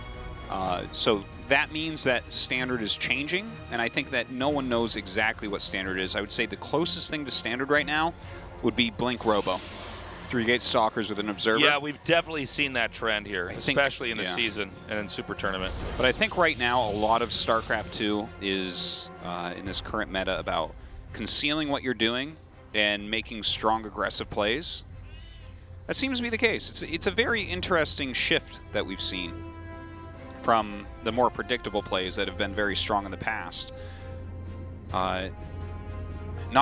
So that means that standard is changing, and I think that no one knows exactly what standard is. I would say the closest thing to standard right now would be Blink Robo. 3-gate stalkers with an observer. Yeah, we've definitely seen that trend here, especially in the yeah. season and in Super Tournament. But I think right now a lot of StarCraft 2 is, in this current meta, about concealing what you're doing and making strong, aggressive plays. That seems to be the case. It's a very interesting shift that we've seen from the more predictable plays that have been very strong in the past. Not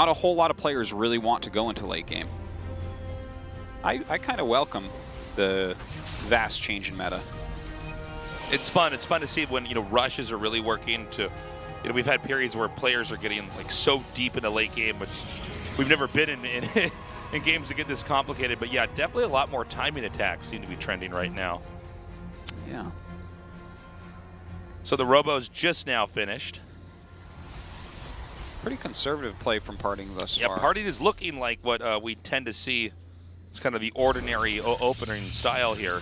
a whole lot of players really want to go into late game. I kind of welcome the vast change in meta. It's fun. It's fun to see when, you know, rushes are really working to, you know, we've had periods where players are getting like so deep in the late game, which we've never been in games that get this complicated. But yeah, definitely a lot more timing attacks seem to be trending right now. Yeah. So the Robo's just now finished. Pretty conservative play from PartinG thus far. Yeah, PartinG is looking like what we tend to see. It's kind of the ordinary opening style here.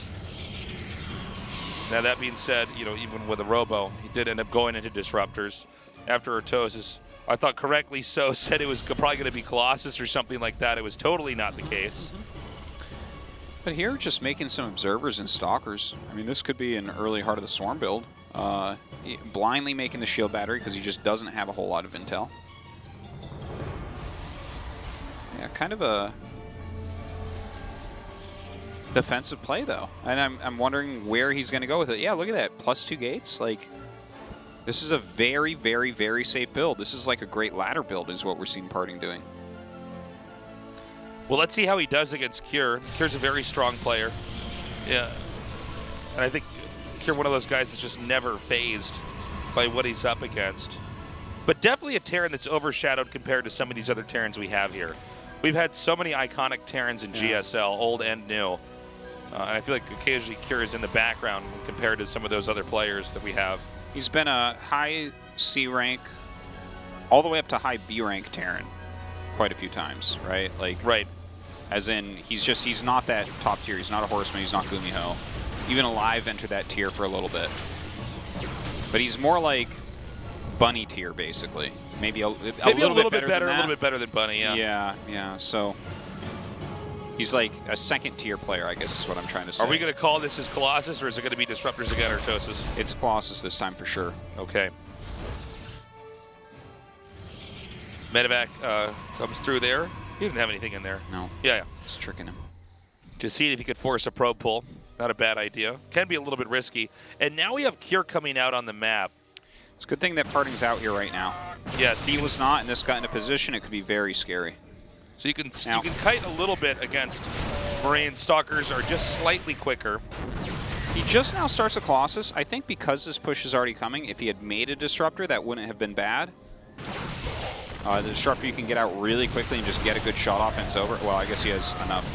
Now that being said, you know, even with a Robo, he did end up going into Disruptors after Artosis. I thought correctly so said it was probably going to be Colossus or something like that. It was totally not the case. But here, just making some Observers and Stalkers. I mean, this could be an early Heart of the Swarm build. Blindly making the Shield Battery because he just doesn't have a whole lot of intel. Yeah, kind of a defensive play, though. And I'm wondering where he's going to go with it. Yeah, look at that. +2 gates. Like, this is a very, very, very safe build. This is like a great ladder build is what we're seeing PartinG doing. Well, let's see how he does against Cure. Cure's a very strong player. Yeah. And I think Cure, one of those guys that's just never phased by what he's up against. But definitely a Terran that's overshadowed compared to some of these other Terrans we have here. We've had so many iconic Terrans in GSL, old and new. And I feel like occasionally Cure is in the background compared to some of those other players that we have. He's been a high C rank, all the way up to high B rank Terran quite a few times, right? Like, right. As in, he's not that top tier. He's not a Horseman. He's not Gumiho. Even Alive entered that tier for a little bit. But he's more like Bunny tier, basically. Maybe a little bit better. A little bit better than Bunny, yeah. Yeah. So he's like a second tier player, I guess is what I'm trying to say. Are we going to call this as Colossus, or is it going to be Disruptors again, or Artosis? It's Colossus this time for sure. Okay. Medevac comes through there. He didn't have anything in there. No. Yeah. It's tricking him. Just seeing if he could force a probe pull. Not a bad idea. Can be a little bit risky. And now we have Cure coming out on the map. It's a good thing that PartinG's out here right now. Yes. He was not, and this got in a position, it could be very scary. So you can kite a little bit against Marine. Stalkers are just slightly quicker. He just now starts a Colossus. I think because this push is already coming, if he had made a Disruptor, that wouldn't have been bad. The Disruptor you can get out really quickly and just get a good shot off and it's over. Well, I guess he has enough.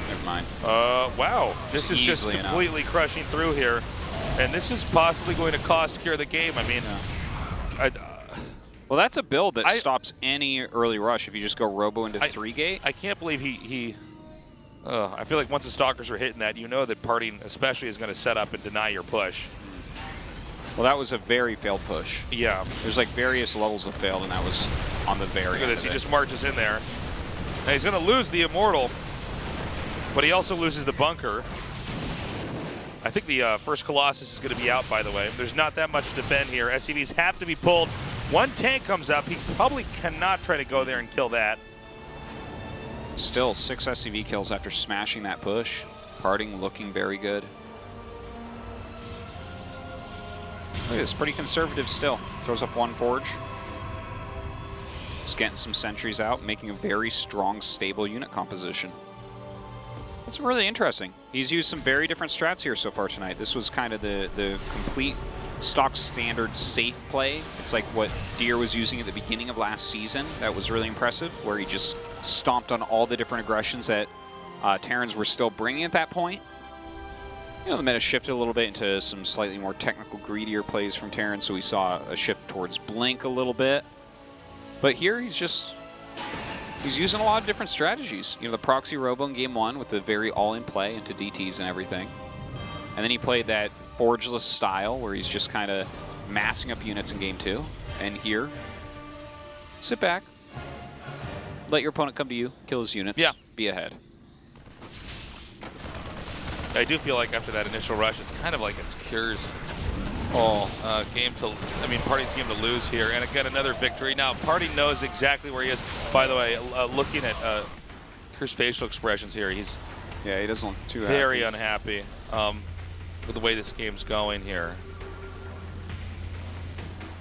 Never mind. Wow. This is just completely crushing through here. And this is possibly going to cost Cure the game. I mean, well, that's a build that stops any early rush if you just go Robo into 3-gate. I can't believe I feel like once the Stalkers are hitting that, you know that PartinG especially is going to set up and deny your push. Well, that was a very failed push. Yeah. There's like various levels of failed, and that was on the very Look at this. He just marches in there. Now he's going to lose the Immortal, but he also loses the bunker. I think the first Colossus is going to be out, by the way. There's not that much to defend here. SCVs have to be pulled. One tank comes up. He probably cannot try to go there and kill that. Still 6 SCV kills after smashing that push. PartinG looking very good. Look at this, pretty conservative still. Throws up 1 Forge. Just getting some sentries out, making a very strong, stable unit composition. That's really interesting. He's used some very different strats here so far tonight. This was kind of the complete stock standard safe play. It's like what Deer was using at the beginning of last season. That was really impressive, where he just stomped on all the different aggressions that Terrans were still bringing at that point. You know, the meta shifted a little bit into some slightly more technical, greedier plays from Terran, so we saw a shift towards Blink a little bit. But here he's using a lot of different strategies. You know, the proxy Robo in game 1 with the very all-in play into DTs and everything. And then he played that Forgeless style where he's just kind of massing up units in game 2. And here, sit back, let your opponent come to you, kill his units, be ahead. I do feel like after that initial rush, it's kind of like it's Cure's game to, I mean, PartinG's game to lose here. And again, another victory. Now, PartinG knows exactly where he is. By the way, looking at Cure's facial expressions here, he's he doesn't look too very unhappy with the way this game's going here.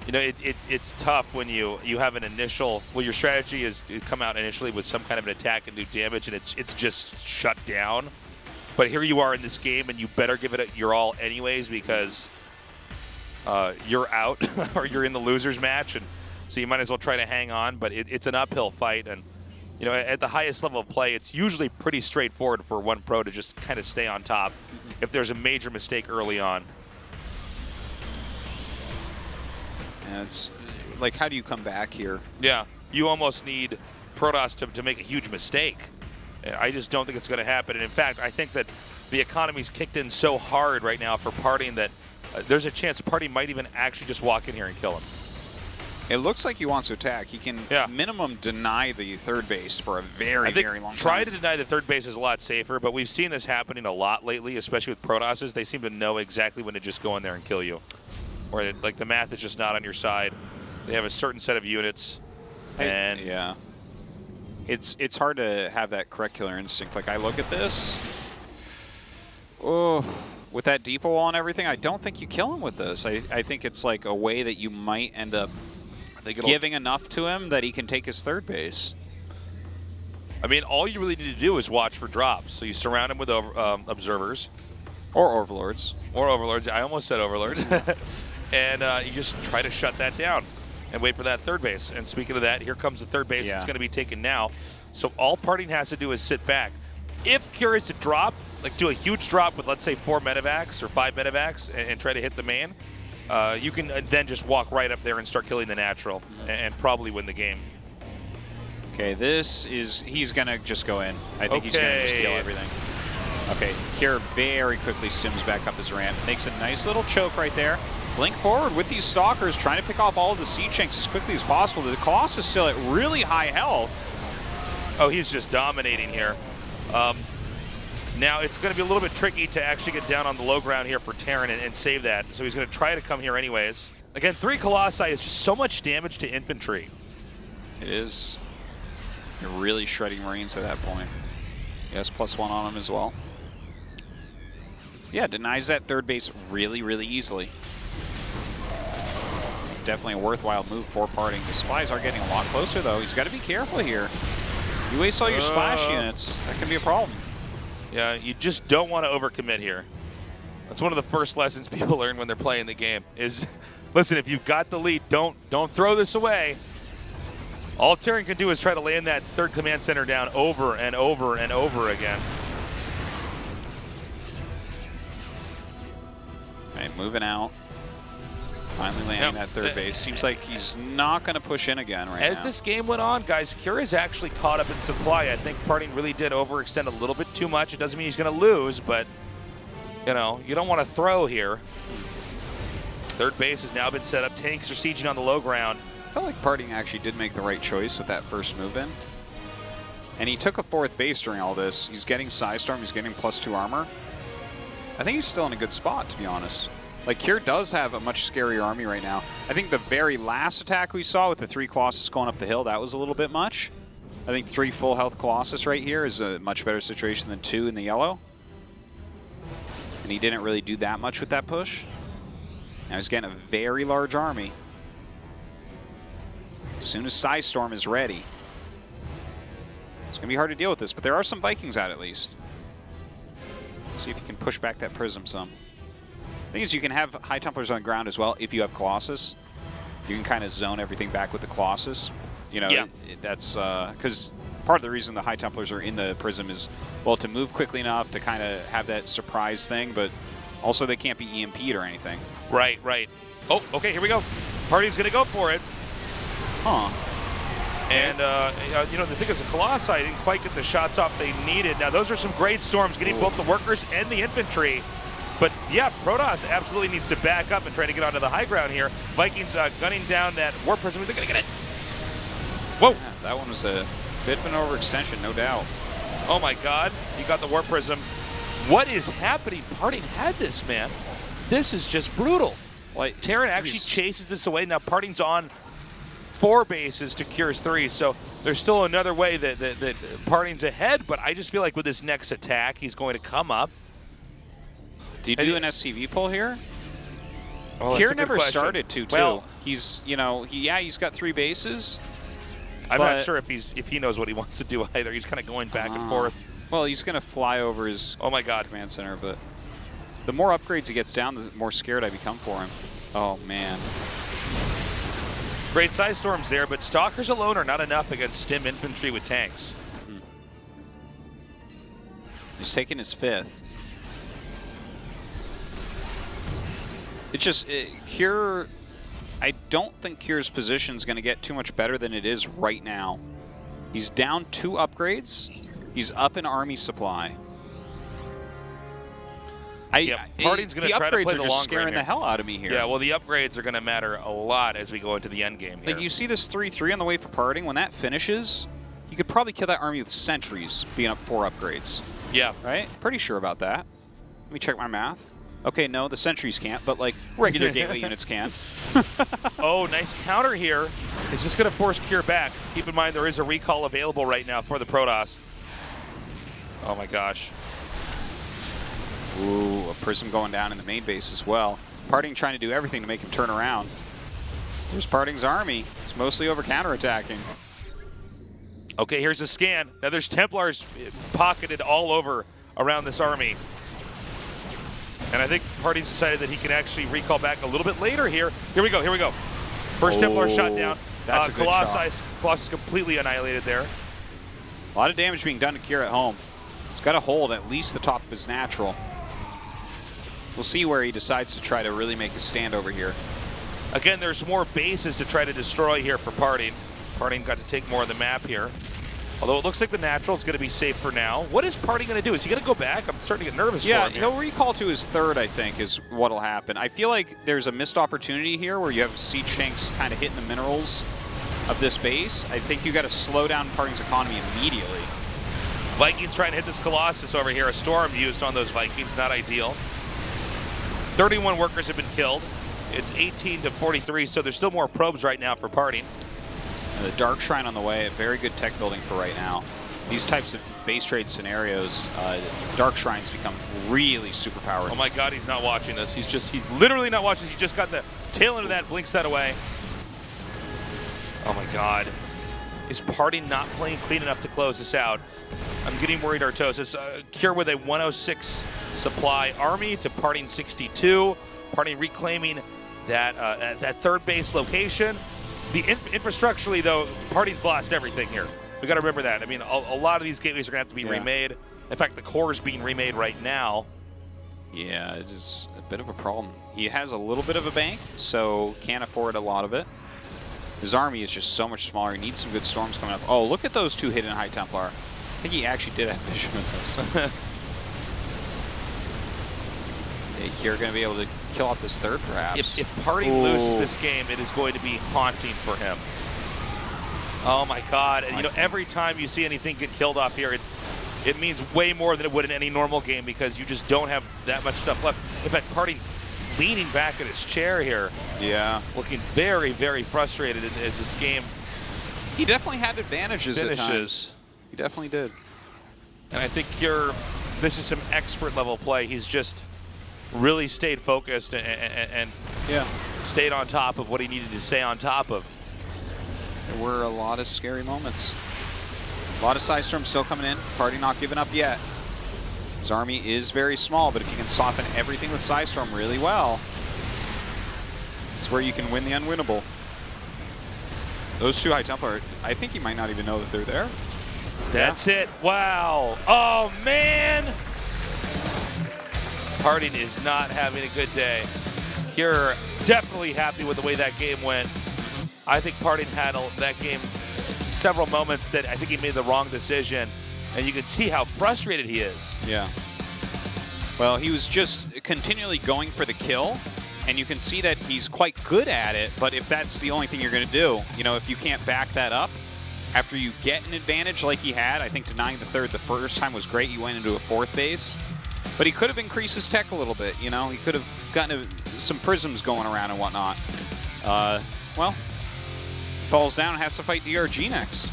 You know, it's tough when you have an initial, well, your strategy is to come out initially with some kind of an attack and do damage, and it's just shut down. But here you are in this game, and you better give it your all anyways, because you're out or you're in the loser's match, and so you might as well try to hang on. But it's an uphill fight, and you know, at the highest level of play, it's usually pretty straightforward for one pro to just kind of stay on top if there's a major mistake early on. And it's like, how do you come back here? Yeah, you almost need Protoss to make a huge mistake. I just don't think it's going to happen. And in fact, I think that the economy's kicked in so hard right now for PartinG that there's a chance PartinG might even actually just walk in here and kill him. It looks like he wants to attack. He can minimum deny the third base for a very long time. Try to deny the third base is a lot safer, but we've seen this happening a lot lately, especially with Protosses. They seem to know exactly when to just go in there and kill you. Or like the math is just not on your side. They have a certain set of units, and it's hard to have that correct killer instinct. Like, I look at this, with that depot wall and everything, I don't think you kill him with this. I think it's like a way that you might end up giving enough to him that he can take his third base. I mean, all you really need to do is watch for drops. So you surround him with observers. Or overlords. Or overlords. I almost said overlords. And you just try to shut that down and wait for that third base. And speaking of that, here comes the third base. It's going to be taken now. So all PartinG has to do is sit back. If Cure is to drop, like do a huge drop with, let's say, 4 medevacs or 5 medevacs and try to hit the main, you can then just walk right up there and start killing the natural and probably win the game. Okay, he's going to just go in. I think he's going to just kill everything. Okay, Cure very quickly sims back up his ramp. Makes a nice little choke right there. Blink forward with these Stalkers, trying to pick off all of the Siege Tanks as quickly as possible. The Colossus still at really high health. Oh, he's just dominating here. Now, it's going to be a little bit tricky to actually get down on the low ground here for Terran and save that. So he's going to try to come here anyways. Again, 3 Colossi is just so much damage to infantry. It is. You're really shredding Marines at that point. Yes, +1 on him as well. Yeah, denies that third base really easily. Definitely a worthwhile move for PartinG. The spies are getting a lot closer, though. He's got to be careful here. You waste all your splash units, that can be a problem. Yeah, you just don't want to overcommit here. That's one of the first lessons people learn when they're playing the game is, listen, if you've got the lead, don't throw this away. All Terran can do is try to land that third command center down over and over and over again. All right, moving out. Finally landing that third base. Seems like he's not going to push in again right now. As this game went on, guys, Cure is actually caught up in supply. I think PartinG really did overextend a little bit too much. It doesn't mean he's going to lose, but, you know, you don't want to throw here. Third base has now been set up. Tanks are sieging on the low ground. I felt like PartinG actually did make the right choice with that first move in. And he took a 4th base during all this. He's getting Psystorm. He's getting +2 armor. I think he's still in a good spot, to be honest. Like, Cure does have a much scarier army right now. I think the very last attack we saw with the 3 Colossus going up the hill, that was a little bit much. I think 3 full health Colossus right here is a much better situation than 2 in the yellow. And he didn't really do that much with that push. Now he's getting a very large army. As soon as Psystorm is ready, it's going to be hard to deal with this, but there are some Vikings out at least. Let's see if he can push back that Prism some. The thing is, you can have High Templars on the ground as well if you have Colossus. You can kind of zone everything back with the Colossus. You know, that's because part of the reason the High Templars are in the Prism is, well, to move quickly enough to kind of have that surprise thing, but also they can't be EMP'd or anything. Right, right. Oh, okay, here we go. PartinG's going to go for it. Huh. And, you know, the thing is, the Colossi didn't quite get the shots off they needed. Now, those are some great storms, getting both the workers and the infantry. But, yeah, Protoss absolutely needs to back up and try to get onto the high ground here. Vikings gunning down that War Prism. They're going to get it. Whoa. Yeah, that one was a bit of an overextension, no doubt. Oh, my God. You got the War Prism. What is happening? PartinG had this, man. This is just brutal. Like, Terran actually chases this away. Now PartinG's on 4 bases to Cure's 3, so there's still another way that PartinG's ahead, but I just feel like with his next attack, he's going to come up. Do you do an SCV pull here? Oh, Cure never started to, too. Well, he's, you know, he's got 3 bases. I'm not sure if he knows what he wants to do either. He's kind of going back and forth. Well, he's going to fly over his oh my god command center, but the more upgrades he gets down, the more scared I become for him. Oh, man. Great size storms there, but Stalkers alone are not enough against Stim infantry with tanks. He's taking his 5th. It's just, Cure, I don't think Cure's position is going to get too much better than it is right now. He's down 2 upgrades. He's up in army supply. PartinG's going to try to play the long game. The upgrades are just scaring the hell out of me here. Yeah, well, the upgrades are going to matter a lot as we go into the end game here. Like, you see this 3-3 on the way for PartinG. When that finishes, you could probably kill that army with sentries, being up 4 upgrades. Yeah. Right? Pretty sure about that. Let me check my math. Okay, no, the sentries can't, but, like, regular gateway units can. Oh, nice counter here. Is this going to force Cure back? Keep in mind there is a recall available right now for the Protoss. Oh my gosh. Ooh, a Prism going down in the main base as well. PartinG trying to do everything to make him turn around. Here's PartinG's army. It's mostly over counterattacking. Okay, here's a scan. Now there's Templars pocketed all over around this army. And I think PartinG's decided that he can actually recall back a little bit later here. Here we go, here we go. First Templar shot down. That's a good shot. Colossus completely annihilated there. A lot of damage being done to Cure at home. He's got to hold at least the top of his natural. We'll see where he decides to try to really make a stand over here. Again, there's more bases to try to destroy here for PartinG. PartinG got to take more of the map here. Although it looks like the natural is going to be safe for now. What is PartinG going to do? Is he going to go back? I'm starting to get nervous for him here. He'll recall to his 3rd, I think, is what'll happen. I feel like there's a missed opportunity here where you have siege tanks kind of hitting the minerals of this base. I think you got to slow down PartinG's economy immediately. Vikings trying to hit this Colossus over here. A storm used on those Vikings, not ideal. 31 workers have been killed. It's 18 to 43, so there's still more probes right now for PartinG. The Dark Shrine on the way, a very good tech building for right now. These types of base trade scenarios, Dark Shrines become really super powered. Oh my god, he's not watching this. He's literally not watching this. He just got the tail end of that, blinks that away. Oh my god. Is PartinG not playing clean enough to close this out? I'm getting worried, Artosis. Cure with a 106 supply army to PartinG 62. PartinG reclaiming that 3rd base location. The infrastructurally, though, PartinG's lost everything here. We got to remember that. I mean, a lot of these gateways are going to have to be remade. In fact, the core is being remade right now. Yeah, it is a bit of a problem. He has a little bit of a bank, so can't afford a lot of it. His army is just so much smaller. He needs some good storms coming up. Oh, look at those 2 hidden High Templar. I think he actually did have vision with those. You're going to be able to kill off this 3rd, perhaps. If PartinG loses this game, it is going to be haunting for him. Oh my god! And you know, every time you see anything get killed off here, it means way more than it would in any normal game because you just don't have that much stuff left. In fact, PartinG leaning back in his chair here. Yeah. Looking very, very frustrated as this game. He definitely had advantages at times. He definitely did. And I think this is some expert level play. He's just really stayed focused and stayed on top of what he needed to stay on top of. There were a lot of scary moments. A lot of Psystorms still coming in. PartinG not giving up yet. His army is very small, but if you can soften everything with Psystorm really well, it's where you can win the unwinnable. Those 2 High Templar, I think he might not even know that they're there. That's it. Wow. Oh, man. PartinG is not having a good day. Cure definitely happy with the way that game went. I think PartinG had that game several moments that I think he made the wrong decision, and you can see how frustrated he is. Yeah. Well, he was just continually going for the kill, and you can see that he's quite good at it, but if that's the only thing you're going to do, you know, if you can't back that up, after you get an advantage like he had, I think denying the 3rd the first time was great. You went into a 4th base. But he could have increased his tech a little bit, you know? He could have gotten some prisms going around and whatnot. Well, falls down and has to fight DRG next.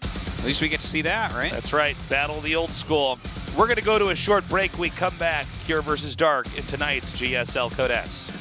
At least we get to see that, right? That's right. Battle of the old school. We're going to go to a short break. We come back. Cure versus Dark in tonight's GSL Code S.